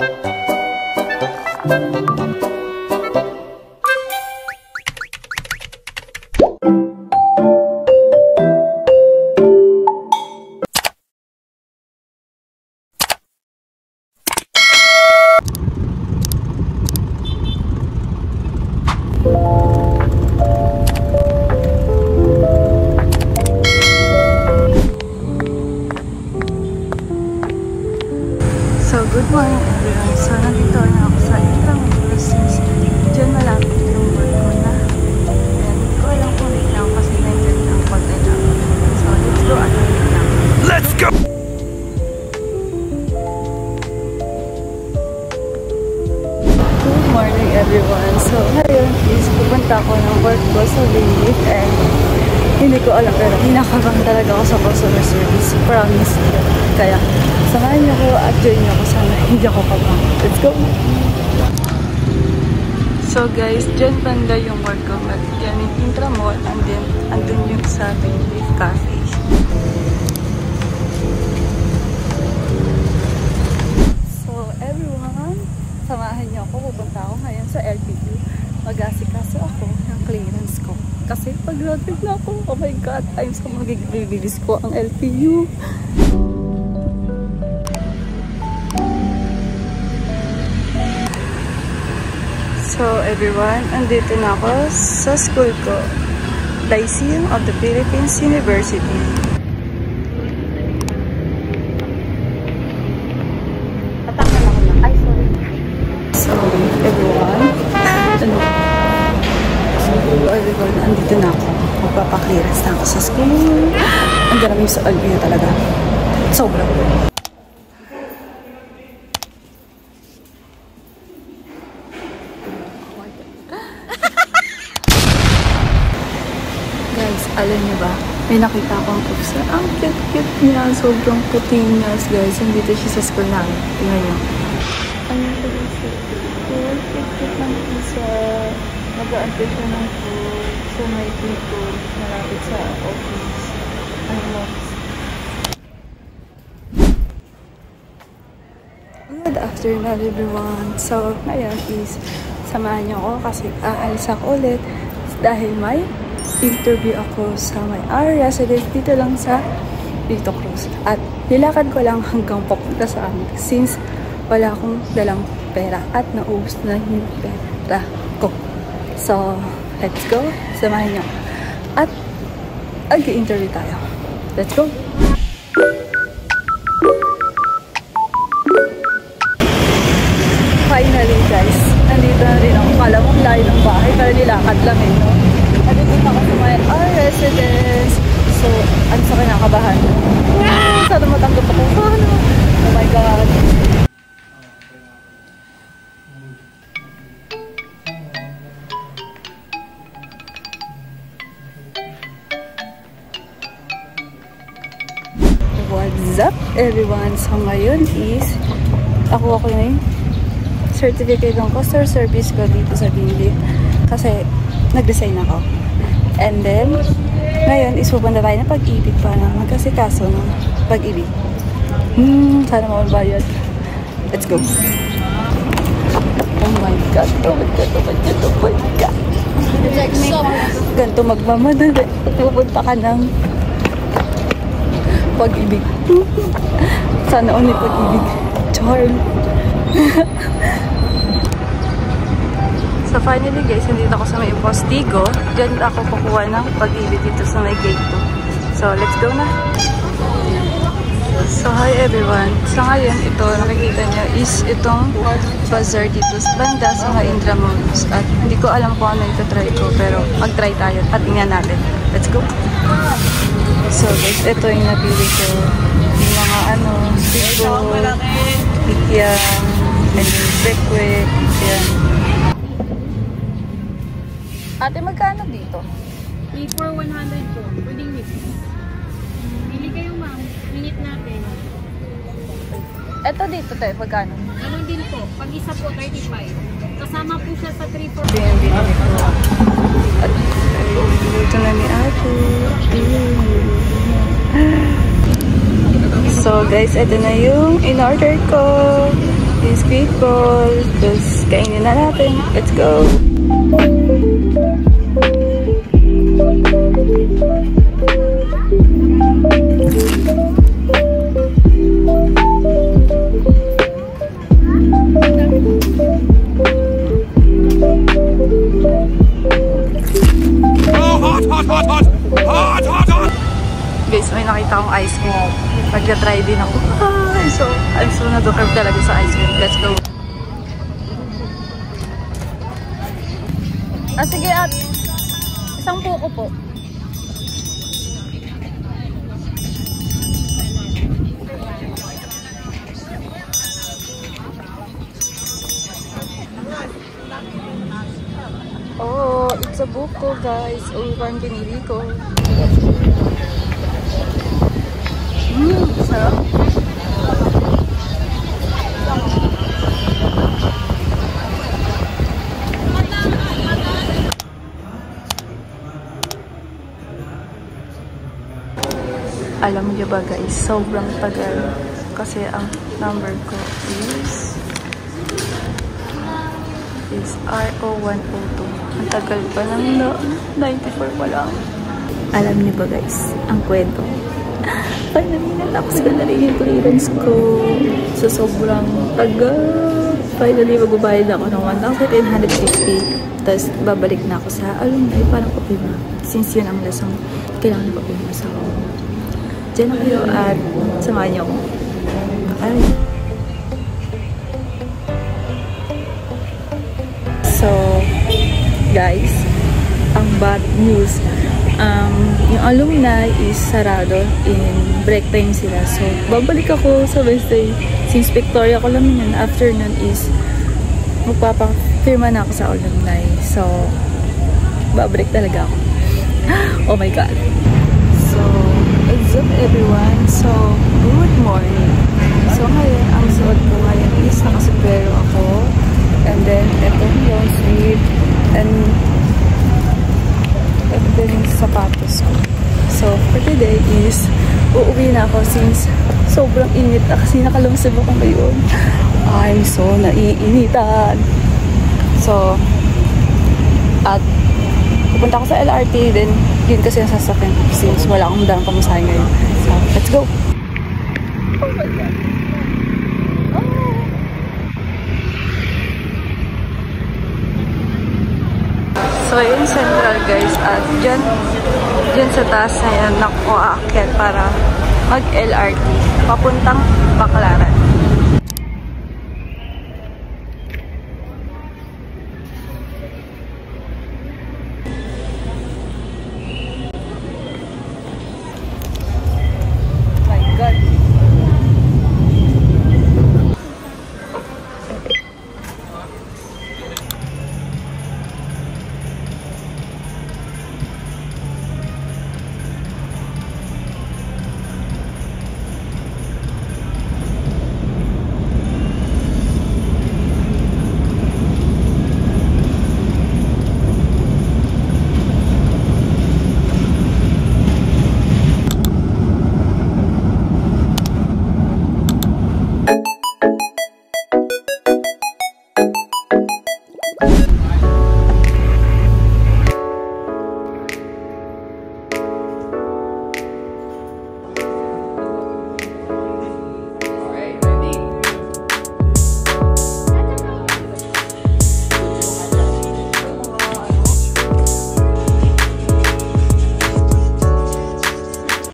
So, good morning everyone. So, nandito na ako sa Intramuros since dyan malapit yung work ko na. Kaya hindi ko alam kung late lang kasi na-enjoy na ang konti lang. So, let's go at late lang. Let's go! Good morning everyone. So, ngayon is pupunta ako ng work ko sa Binlit and hindi ko alam pero kinakabahan talaga ako sa customer service. Promise. Kaya, samahan niyo ko at join niyo ako sana. Hindi ako kabahan. Let's go! So guys, dyan banda yung work ko. Yan yung Intramall and then andun yung sa Binlit Cafe. So everyone, samahan niyo ako. Pupunta ako ngayon sa LPU. Mag-asikaso ako ng clearance ko. Kasi pag-graduate na ako, oh my god, I'm so magiging-release ko ang LPU. So everyone, andito na ako sa school ko, Lyceum of the Philippines University. Patakan ako na. Ay, sorry. So everyone, andito na ako. Magpapaklearance na ako sa school. Ang dami sa LPU talaga. Sobra. Guys, alam niyo ba? May nakita akong pusa. Ang cute-cute niya. Sobrang puti niya. Guys, nandito siya sa school namin. Tingnan niyo. Ano ito siya? Cute-cute ng pusa. Mag-aantay siya ng food. So, may dito. Malapit sa office. Good afternoon everyone. So, ngayon is samahan niyo ako kasi aalis ako ulit dahil may interview ako sa my residence dito lang sa Vito Cruz. At nilakad ko lang hanggang papunta sa amin since wala akong dalang pera at naubos na yung pera ko. So, let's go. Samahan niyo. At mag-interview tayo. Let's go. Finally guys, nandito na rin ako. Kala mo layo ng bahay pero nilakad lang eh, no? Nandito na ako sa my residence. So, ano sa kinakabahan? Sana matanggap ako. Oh my god. What's up everyone? So ngayon is ako na yung certificate ng customer service ko dito sa Binlit kasi nag-design ako. And then ngayon is pupunta tayo ng Pag-ibig para magkasikaso ng Pag-ibig. Sana mababayad. Let's go. Oh my god. Oh my god. Oh my god. Oh my god. Ganito magmamadali. Pupunta ka ng Pag-ibig. Sana only Pag-ibig. Charm. So finally guys, nandito ako sa may Postigo. Diyan ako kukuha ng Pag-ibig dito sa may gate 2. So let's go na. So hi everyone. So ngayon ito nakikita nyo is itong bazaar dito sa banda sa mga Intramuros. At hindi ko alam kung ano ito try ko pero mag-try tayo at tingnan natin. Let's go. So guys, ito yung napili ko. Yung mga siko, ikyang, and yung bekwe, yan. Ate, magkano dito? 3 for 100 po. Pwedeng mix. Bili kayo ma'am. Minute natin. Ito dito tayo, magkano? Ganon din po. Pag isa po, 35. Kasama po siya sa 3 for 100. Ito yung binili ko. At dito na ni ate. So guys, ito na yung in-order ko. This people. Tapos kainin na natin. Let's go! Guys, may nakita akong ice cream. Magka-try din ako. I'm so na-curve talaga sa ice cream. Let's go. Sige at isang puko po. Oh, it's a buko guys. Parang pinili ko. Sarap. Alam niyo ba guys, sobrang tagal kasi ang number ko is RO102. Ang tagal pa ng 94 pa lang. Alam niyo ba guys, ang kwento. Finally, natapos ko na rin yung clearance ko. So, sobrang tagal. Finally, magbabayad ako ng 1,850. Tapos, babalik na ako sa alumni. Parang papirma. Since yun ang lesson, kailangan na papirma sa ako. Diyan na kayo at samahan niyo ako. Ay. So, guys, ang bad news. Yung alumni is sarado in break time sila. So, babalik ako sa Wednesday. Since Victoria ko lang yun, after nun is magpapafirma na ako sa alumni. So, babalik talaga ako. Oh my God. So, what's up everyone? So, good morning. So, ngayon, ang suot ko ngayon is nakasupero ako. And then, ito yung sleeve. And ito yung sapatos ko. So, for today is uuwi na ako since sobrang init na kasi nakalungsib ako ngayon. I'm so naiinitan. So, at pupunta ako sa LRT, then yun kasi ang sasakyan since wala akong dalang pamasahe ngayon. So, let's go! Oh my God! So, yun central guys, at dyan sa taas na yan ako aakyat para mag-LRT papuntang Baclaran.